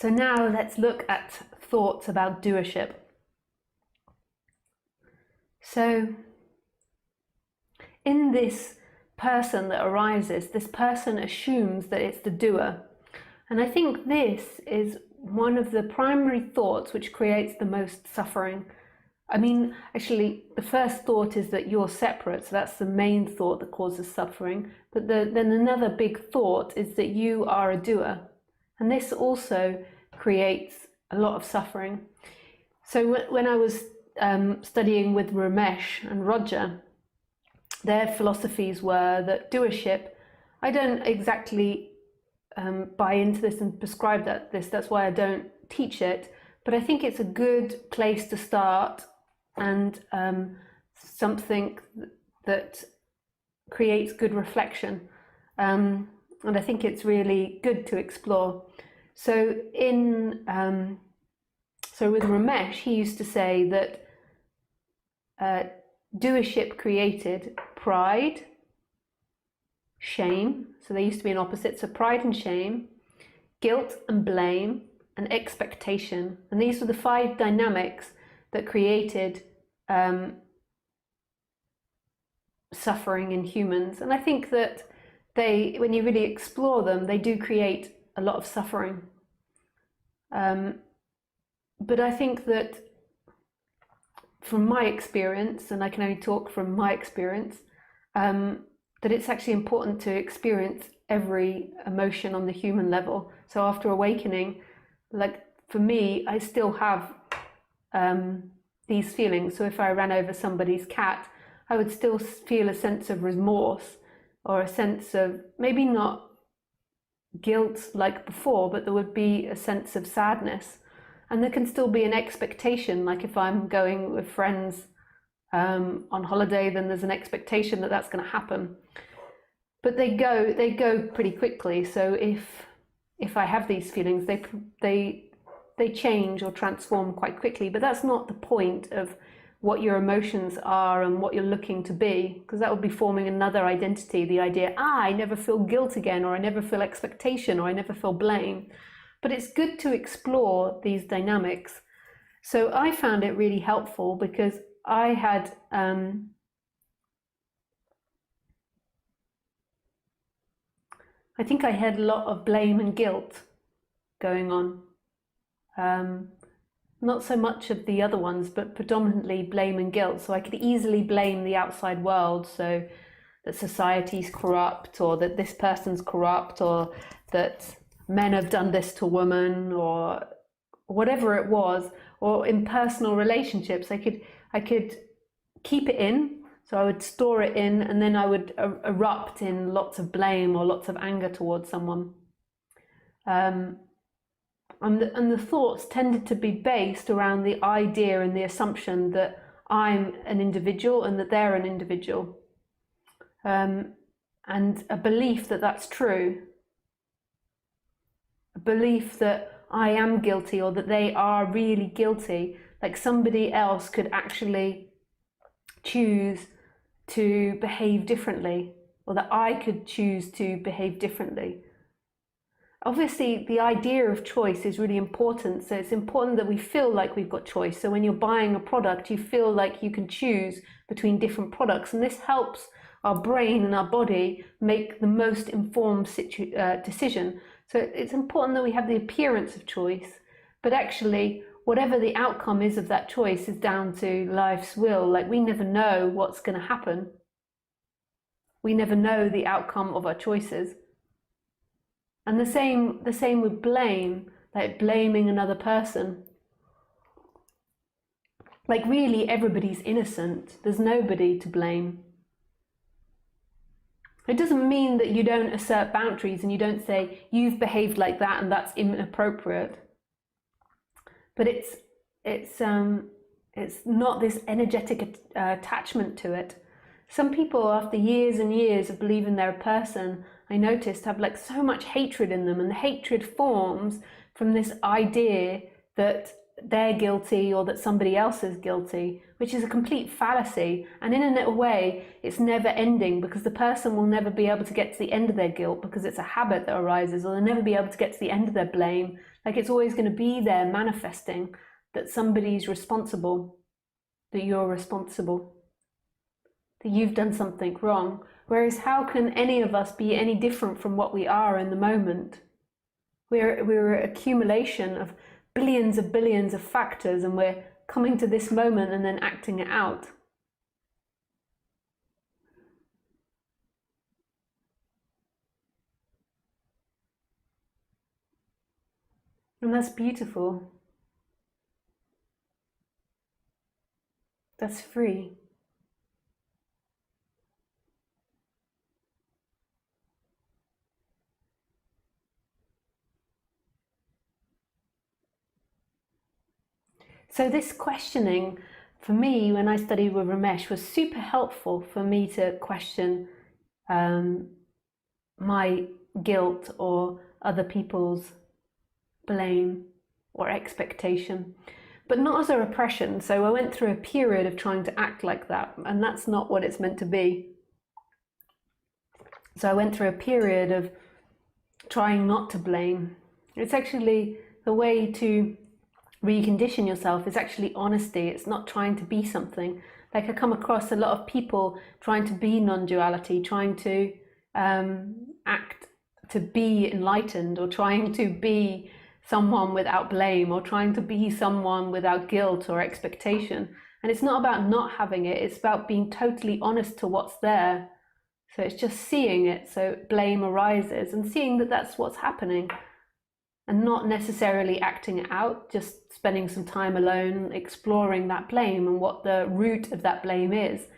So now let's look at thoughts about doership. So in this person that arises, this person assumes that it's the doer. And I think this is one of the primary thoughts which creates the most suffering. I mean, actually, the first thought is that you're separate, so that's the main thought that causes suffering. But then another big thought is that you are a doer. And this also creates a lot of suffering. So when I was studying with Ramesh and Roger, their philosophies were that doership, I don't exactly buy into this and prescribe that's why I don't teach it, but I think it's a good place to start, and something that creates good reflection, and I think it's really good to explore. So with Ramesh, he used to say that doership created pride, shame, so they used to be an opposite, so pride and shame, guilt and blame, and expectation. And these were the 5 dynamics that created suffering in humans. And I think that when you really explore them, they do create a lot of suffering. But I think that from my experience, and I can only talk from my experience, that it's actually important to experience every emotion on the human level. So after awakening, like for me, I still have these feelings. So if I ran over somebody's cat, I would still feel a sense of remorse, or a sense of, maybe not guilt like before, but there would be a sense of sadness. And there can still be an expectation, like if I'm going with friends on holiday, then there's an expectation that that's going to happen. But they go pretty quickly. So if I have these feelings, they change or transform quite quickly. But that's not the point of what your emotions are and what you're looking to be, because that would be forming another identity, the idea, I never feel guilt again, or I never feel expectation, or I never feel blame. But it's good to explore these dynamics. So I found it really helpful because I had I think I had a lot of blame and guilt going on. Not so much of the other ones, but predominantly blame and guilt. So I could easily blame the outside world, so that society's corrupt, or that this person's corrupt, or that men have done this to women, or whatever it was. Or in personal relationships, I could keep it in, so I would store it in, and then I would erupt in lots of blame or lots of anger towards someone. And the thoughts tended to be based around the idea and the assumption that I'm an individual and that they're an individual, and a belief that that's true, a belief that I am guilty, or that they are really guilty, like somebody else could actually choose to behave differently, or that I could choose to behave differently. Obviously, the idea of choice is really important. So it's important that we feel like we've got choice. So when you're buying a product, you feel like you can choose between different products. And this helps our brain and our body make the most informed decision. So it's important that we have the appearance of choice, but actually, whatever the outcome is of that choice is down to life's will. Like, we never know what's going to happen. We never know the outcome of our choices. And the same with blame, like blaming another person. Like, really, everybody's innocent. There's nobody to blame. It doesn't mean that you don't assert boundaries and you don't say, you've behaved like that and that's inappropriate. But it's not this energetic attachment to it. Some people, after years and years of believing they're a person, I noticed, have like so much hatred in them, and the hatred forms from this idea that they're guilty or that somebody else is guilty, which is a complete fallacy. And in a way, it's never ending, because the person will never be able to get to the end of their guilt, because it's a habit that arises, or they'll never be able to get to the end of their blame. Like it's always going to be there manifesting that somebody's responsible, that you're responsible, that you've done something wrong. Whereas how can any of us be any different from what we are in the moment? We're an accumulation of billions of factors, and we're coming to this moment and then acting it out. And that's beautiful. That's free. So this questioning, for me, when I studied with Ramesh, was super helpful for me to question my guilt or other people's blame or expectation, but not as a repression. So I went through a period of trying to act like that, and that's not what it's meant to be. So I went through a period of trying not to blame. It's actually the way to recondition yourself is actually honesty. It's not trying to be something. Like I come across a lot of people trying to be non-duality, trying to act to be enlightened, or trying to be someone without blame, or trying to be someone without guilt or expectation. And it's not about not having it, it's about being totally honest to what's there. So it's just seeing it, so blame arises, and seeing that that's what's happening, and not necessarily acting it out, just spending some time alone exploring that blame and what the root of that blame is.